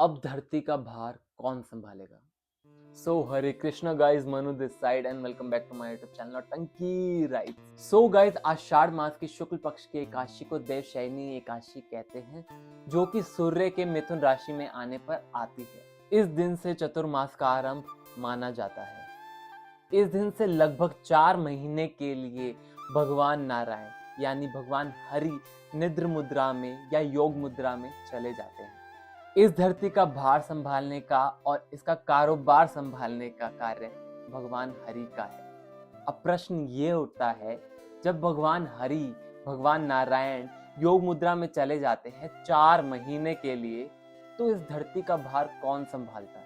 अब धरती का भार कौन संभालेगा। So Hare Krishna guys, Manu this side and welcome back to my YouTube channel टंकी राइट। सो गाइज, आषाढ़ मास की शुक्ल पक्ष की एकादशी को देवशयनी एकादशी कहते हैं, जो कि सूर्य के मिथुन राशि में आने पर आती है। इस दिन से चतुर्मास का आरंभ माना जाता है। इस दिन से लगभग 4 महीने के लिए भगवान नारायण यानी भगवान हरि निद्र मुद्रा में या योग मुद्रा में चले जाते हैं। इस धरती का भार संभालने का और इसका कारोबार संभालने का कार्य भगवान हरि का है। अब प्रश्न ये उठता है, जब भगवान हरि भगवान नारायण योग मुद्रा में चले जाते हैं 4 महीने के लिए, तो इस धरती का भार कौन संभालता है।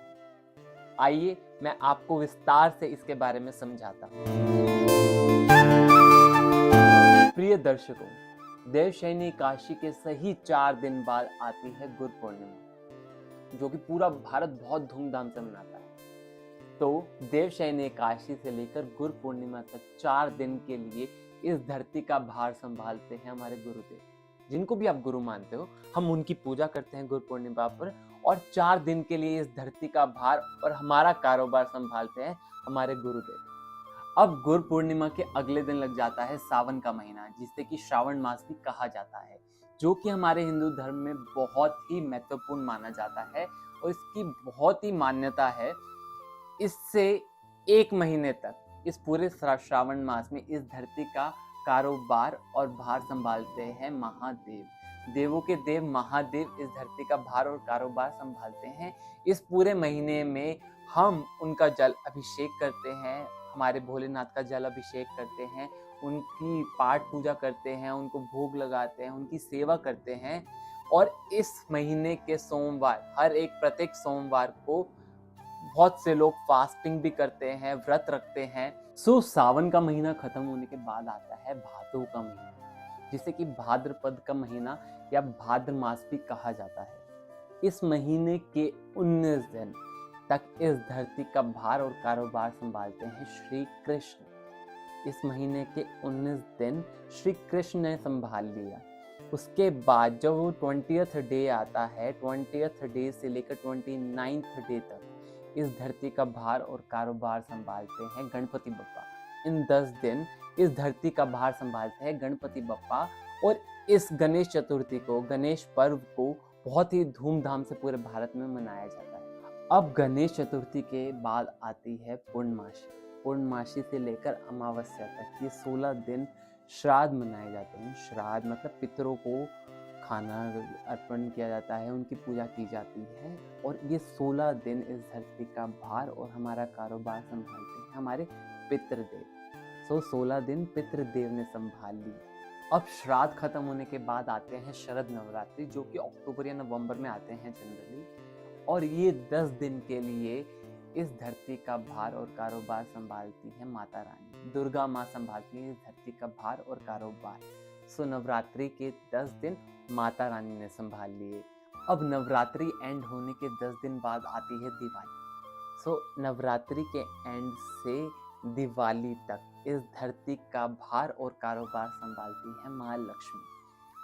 आइए मैं आपको विस्तार से इसके बारे में समझाता हूँ। प्रिय दर्शकों, देवशयनी एकादशी के सही 4 दिन बाद आती है गुरु पूर्णिमा, जो कि पूरा भारत बहुत धूमधाम से मनाता है। तो देवशयनी एकादशी से लेकर गुरु पूर्णिमा तक 4 दिन के लिए इस धरती का भार संभालते हैं हमारे गुरुदेव, जिनको भी आप गुरु मानते हो। हम उनकी पूजा करते हैं गुरु पूर्णिमा पर, और 4 दिन के लिए इस धरती का भार और हमारा कारोबार संभालते हैं हमारे गुरुदेव। अब गुरु पूर्णिमा के अगले दिन लग जाता है सावन का महीना, जिसे कि श्रावण मास भी कहा जाता है, जो कि हमारे हिंदू धर्म में बहुत ही महत्वपूर्ण माना जाता है और इसकी बहुत ही मान्यता है। इससे 1 महीने तक इस पूरे श्रावण मास में इस धरती का कारोबार और भार संभालते हैं महादेव। देवों के देव महादेव इस धरती का भार और कारोबार संभालते हैं। इस पूरे महीने में हम उनका जल अभिषेक करते हैं, हमारे भोलेनाथ का जल अभिषेक करते हैं, उनकी पाठ पूजा करते हैं, उनको भोग लगाते हैं, उनकी सेवा करते हैं। और इस महीने के सोमवार, हर एक प्रत्येक सोमवार को बहुत से लोग फास्टिंग भी करते हैं, व्रत रखते हैं। सावन का महीना खत्म होने के बाद आता है भादो का महीना, जिसे कि भाद्रपद का महीना या भाद्र मास भी कहा जाता है। इस महीने के 19 दिन तक इस धरती का भार और कारोबार संभालते हैं श्री कृष्ण। इस महीने के 19 दिन श्री कृष्ण ने संभाल लिया। उसके बाद जब वो 20th डे आता है, 20th डे से लेकर 29th डे तक इस धरती का भार और कारोबार संभालते हैं गणपति बप्पा। इन 10 दिन इस धरती का भार संभालते हैं गणपति बप्पा। और इस गणेश चतुर्थी को, गणेश पर्व को बहुत ही धूमधाम से पूरे भारत में मनाया जाता है। अब गणेश चतुर्थी के बाद आती है पूर्णमासी। पूर्णमासी से लेकर अमावस्या तक ये 16 दिन श्राद्ध मनाए जाते हैं। श्राद्ध मतलब पितरों को खाना अर्पण किया जाता है, उनकी पूजा की जाती है। और ये 16 दिन इस धरती का भार और हमारा कारोबार संभालते हैं हमारे पितृदेव। 16 दिन पितृदेव ने संभाल ली। अब श्राद्ध खत्म होने के बाद आते हैं शरद नवरात्रि, जो कि अक्टूबर या नवंबर में आते हैं जनरली। और ये 10 दिन के लिए इस धरती का भार और कारोबार संभालती है माता रानी। दुर्गा माँ संभालती है इस धरती का भार और कारोबार। नवरात्रि के 10 दिन माता रानी ने संभाल लिए। अब नवरात्रि एंड होने के 10 दिन बाद आती है दिवाली। नवरात्रि के एंड से दिवाली तक इस धरती का भार और कारोबार संभालती है माँ लक्ष्मी।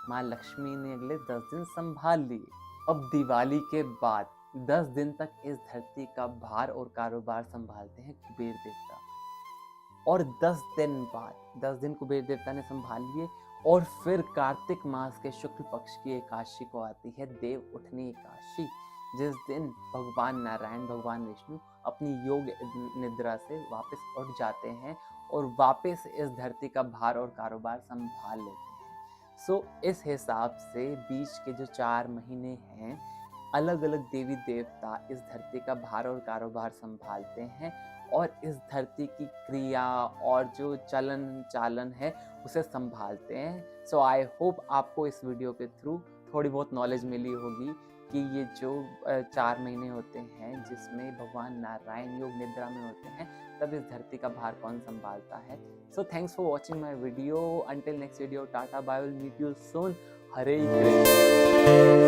माँ लक्ष्मी ने अगले 10 दिन संभाल लिए। अब दिवाली के बाद 10 दिन तक इस धरती का भार और कारोबार संभालते हैं कुबेर देवता। और 10 दिन बाद 10 दिन कुबेर देवता ने संभाल लिए। और फिर कार्तिक मास के शुक्ल पक्ष की एकादशी को आती है देव उठनी एकादशी, जिस दिन भगवान नारायण भगवान विष्णु अपनी योग निद्रा से वापस उठ जाते हैं और वापस इस धरती का भार और कारोबार संभाल लेते हैं। इस हिसाब से बीच के जो 4 महीने हैं, अलग अलग देवी देवता इस धरती का भार और कारोबार संभालते हैं और इस धरती की क्रिया और जो चलन चालन है उसे संभालते हैं। आई होप आपको इस वीडियो के थ्रू थोड़ी बहुत नॉलेज मिली होगी कि ये जो 4 महीने होते हैं जिसमें भगवान नारायण योग निद्रा में होते हैं, तब इस धरती का भार कौन संभालता है। Thanks for watching my video. Until next video, tata bye, will meet you soon. Hare Krishna.